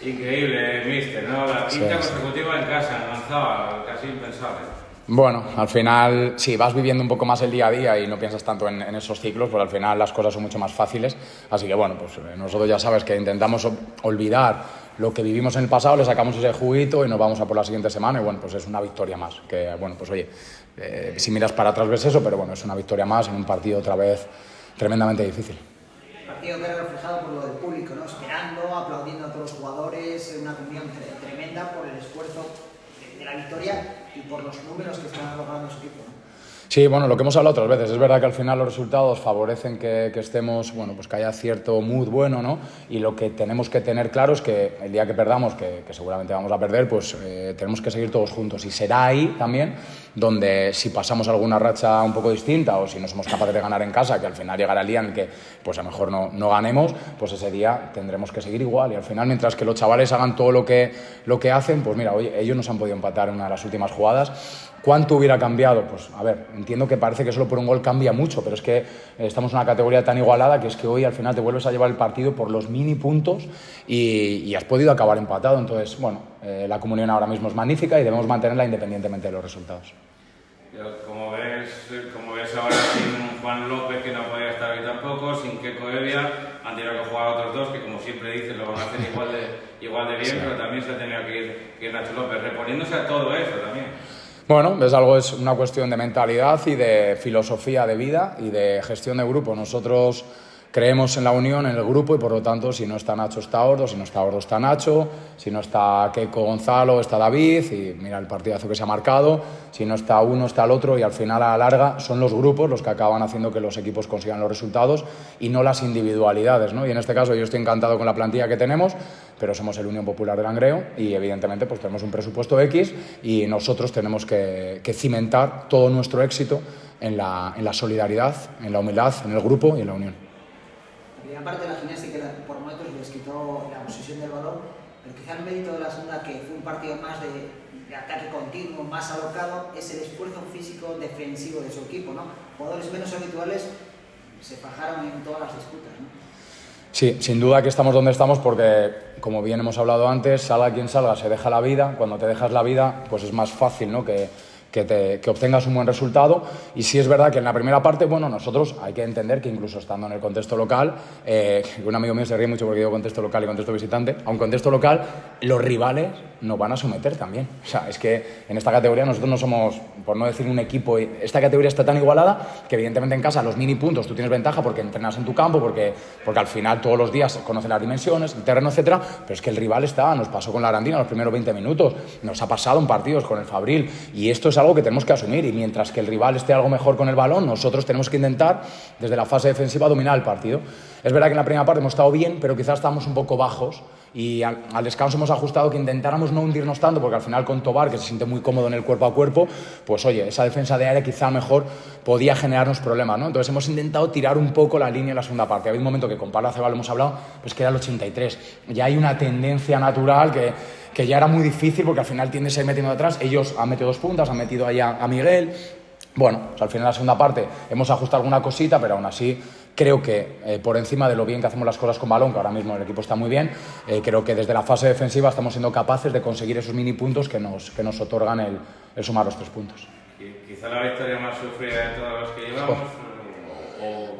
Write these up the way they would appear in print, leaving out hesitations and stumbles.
Increíble, míster, ¿no? La quinta consecutiva en casa, lanzaba, casi impensable. Bueno, al final, sí, vas viviendo un poco más el día a día y no piensas tanto en esos ciclos, pues al final las cosas son mucho más fáciles. Así que bueno, pues nosotros ya sabes que intentamos olvidar lo que vivimos en el pasado, le sacamos ese juguito y nos vamos a por la siguiente semana y bueno, pues es una victoria más. Que bueno, pues oye, si miras para atrás ves eso, pero bueno, es una victoria más en un partido otra vez tremendamente difícil. Partido que era reflejado por lo del público, ¿no? Esperando, aplaudiendo a todos los jugadores, una comunión tremenda por el esfuerzo de la victoria y por los números que están logrando su equipo, ¿no? Sí, bueno, lo que hemos hablado otras veces, es verdad que al final los resultados favorecen que estemos, bueno, pues que haya cierto mood bueno, ¿no? Y lo que tenemos que tener claro es que el día que perdamos, que seguramente vamos a perder, pues tenemos que seguir todos juntos. Y será ahí también donde si pasamos alguna racha un poco distinta o si no somos capaces de ganar en casa, que al final llegará el día en el que pues a lo mejor no ganemos, pues ese día tendremos que seguir igual. Y al final, mientras que los chavales hagan todo lo que hacen, pues mira, oye, ellos nos han podido empatar en una de las últimas jugadas. ¿Cuánto hubiera cambiado? Pues a ver, entiendo que parece que solo por un gol cambia mucho, pero es que estamos en una categoría tan igualada que es que hoy al final te vuelves a llevar el partido por los mini puntos y has podido acabar empatado. Entonces, bueno, la comunión ahora mismo es magnífica y debemos mantenerla independientemente de los resultados. Como ves ahora sin Juan López, que no podía estar ahí tampoco, sin Keco Evia, han tenido que jugar a otros dos que, como siempre dicen, lo van a hacer igual de bien, sí. Pero también se ha tenido que ir Nacho López, reponiéndose a todo eso también. Bueno, es una cuestión de mentalidad y de filosofía de vida y de gestión de grupo. Nosotros creemos en la unión, en el grupo y por lo tanto si no está Nacho está Ordo, si no está Ordo está Nacho, si no está Keco Gonzalo está David y mira el partidazo que se ha marcado, si no está uno está el otro y al final a la larga son los grupos los que acaban haciendo que los equipos consigan los resultados y no las individualidades, ¿no? Y en este caso yo estoy encantado con la plantilla que tenemos, pero somos el Unión Popular de Langreo y evidentemente pues tenemos un presupuesto X y nosotros tenemos que cimentar todo nuestro éxito en la solidaridad, en la humildad, en el grupo y en la unión. La primera parte de la gimnástica por momentos les quitó la posesión del balón, pero quizá el mérito de la segunda, que fue un partido más de ataque continuo, más alocado, es el esfuerzo físico defensivo de su equipo, ¿no? Jugadores menos habituales se fajaron en todas las disputas, ¿no? Sí, sin duda que estamos donde estamos porque, como bien hemos hablado antes, salga quien salga, se deja la vida. Cuando te dejas la vida, pues es más fácil, ¿no?, que obtengas un buen resultado. Y sí es verdad que en la primera parte, bueno, nosotros hay que entender que incluso estando en el contexto local, un amigo mío se ríe mucho porque digo contexto local y contexto visitante, a un contexto local los rivales nos van a someter también. O sea, es que en esta categoría nosotros no somos, por no decir un equipo, esta categoría está tan igualada que evidentemente en casa los mini puntos tú tienes ventaja porque entrenas en tu campo, porque al final todos los días conoces las dimensiones, el terreno, etcétera, pero es que el rival nos pasó con la Arandina los primeros 20 minutos, nos ha pasado en partidos con el Fabril y esto es algo que tenemos que asumir y mientras que el rival esté algo mejor con el balón, nosotros tenemos que intentar desde la fase defensiva dominar el partido. Es verdad que en la primera parte hemos estado bien, pero quizás estamos un poco bajos y al descanso hemos ajustado que intentáramos no hundirnos tanto porque al final con Tobar, que se siente muy cómodo en el cuerpo a cuerpo, pues oye, esa defensa de área quizá mejor podía generarnos problemas, ¿no? Entonces hemos intentado tirar un poco la línea en la segunda parte. Había un momento que con Pablo Acebal lo hemos hablado, pues que era el 83. Ya hay una tendencia natural que ya era muy difícil porque al final tiendes a ir metiendo atrás. Ellos han metido dos puntas, han metido ahí a Miguel. Bueno, pues al final en la segunda parte hemos ajustado alguna cosita, pero aún así creo que por encima de lo bien que hacemos las cosas con balón, que ahora mismo el equipo está muy bien, creo que desde la fase defensiva estamos siendo capaces de conseguir esos mini puntos que nos otorgan el sumar los 3 puntos. Quizá la victoria más sufrida de todas las que llevamos.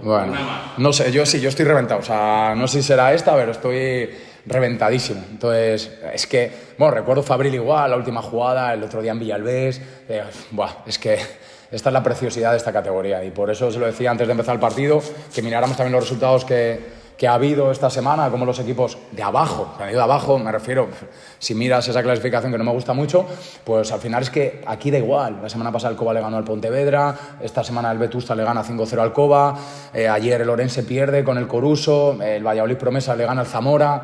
Bueno, una más. No sé, yo estoy reventado. O sea, no sé si será esta, pero estoy reventadísimo. Entonces, es que, bueno, recuerdo Fabril igual, la última jugada, el otro día en Villalbés. Es que esta es la preciosidad de esta categoría y por eso se lo decía antes de empezar el partido, que miráramos también los resultados que ha habido esta semana, como los equipos de abajo, de abajo me refiero, si miras esa clasificación que no me gusta mucho, pues al final es que aquí da igual. La semana pasada el Cova le ganó al Pontevedra, esta semana el Vetusta le gana 5-0 al Cova, ayer el Orense pierde con el Coruso, el Valladolid Promesa le gana al Zamora.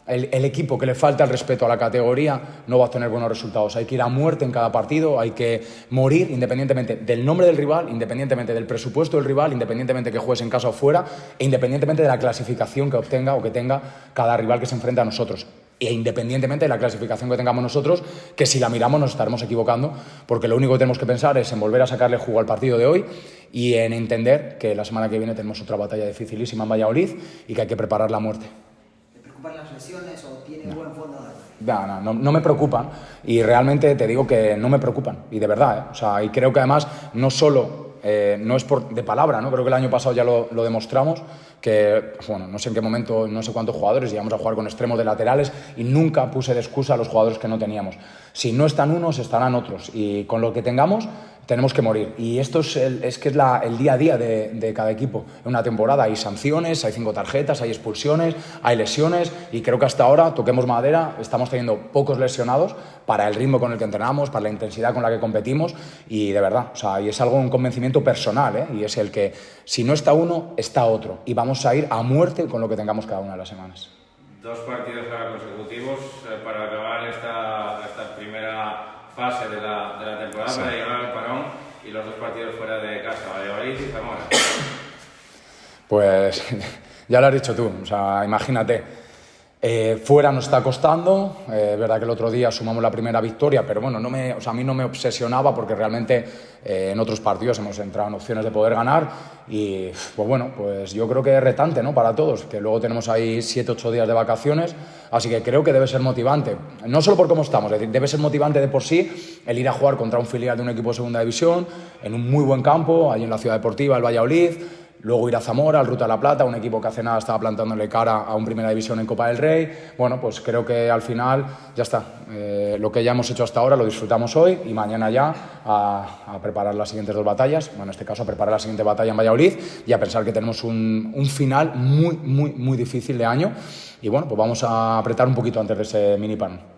El equipo que le falta el respeto a la categoría no va a obtener buenos resultados. Hay que ir a muerte en cada partido, hay que morir independientemente del nombre del rival, independientemente del presupuesto del rival, independientemente que juegues en casa o fuera e independientemente de la clasificación que obtenga o que tenga cada rival que se enfrenta a nosotros. E independientemente de la clasificación que tengamos nosotros, que si la miramos nos estaremos equivocando, porque lo único que tenemos que pensar es en volver a sacarle jugo al partido de hoy y en entender que la semana que viene tenemos otra batalla dificilísima en Valladolid y que hay que preparar la muerte. ¿Te preocupan las lesiones o tiene buen fondo? no me preocupan, y realmente te digo que no me preocupan, y de verdad, ¿eh? O sea, y creo que además no solo, no es de palabra, ¿no? Creo que el año pasado ya lo demostramos, que, bueno, no sé en qué momento, no sé cuántos jugadores llegamos a jugar con extremos de laterales y nunca puse de excusa a los jugadores que no teníamos. Si no están unos, estarán otros, y con lo que tengamos tenemos que morir. Y esto es el día a día de cada equipo. En una temporada hay sanciones, hay 5 tarjetas, hay expulsiones, hay lesiones, y creo que hasta ahora, toquemos madera, estamos teniendo pocos lesionados para el ritmo con el que entrenamos, para la intensidad con la que competimos, y de verdad, o sea, y es algo, un convencimiento personal, ¿eh? Y es el que si no está uno, está otro, y vamos a ir a muerte con lo que tengamos cada una de las semanas. 2 partidos ahora consecutivos para acabar esta primera fase de la temporada, sí, para llegar al parón, y los 2 partidos fuera de casa, Valladolid y Zamora. Pues ya lo has dicho tú, o sea, imagínate. Fuera nos está costando, es verdad que el otro día sumamos la primera victoria, pero bueno, a mí no me obsesionaba, porque realmente en otros partidos hemos entrado en opciones de poder ganar, y pues bueno, pues yo creo que es retante, ¿no?, para todos, que luego tenemos ahí 7-8 días de vacaciones, así que creo que debe ser motivante, no solo por cómo estamos, es decir, debe ser motivante de por sí el ir a jugar contra un filial de un equipo de segunda división, en un muy buen campo, allí en la Ciudad Deportiva, el Valladolid. Luego ir a Zamora, al Ruta de la Plata, un equipo que hace nada estaba plantándole cara a un Primera División en Copa del Rey. Bueno, pues creo que al final ya está. Lo que ya hemos hecho hasta ahora lo disfrutamos hoy, y mañana ya a preparar las siguientes 2 batallas. Bueno, en este caso a preparar la siguiente batalla en Valladolid, y a pensar que tenemos un final muy difícil de año. Y bueno, pues vamos a apretar un poquito antes de ese mini parón.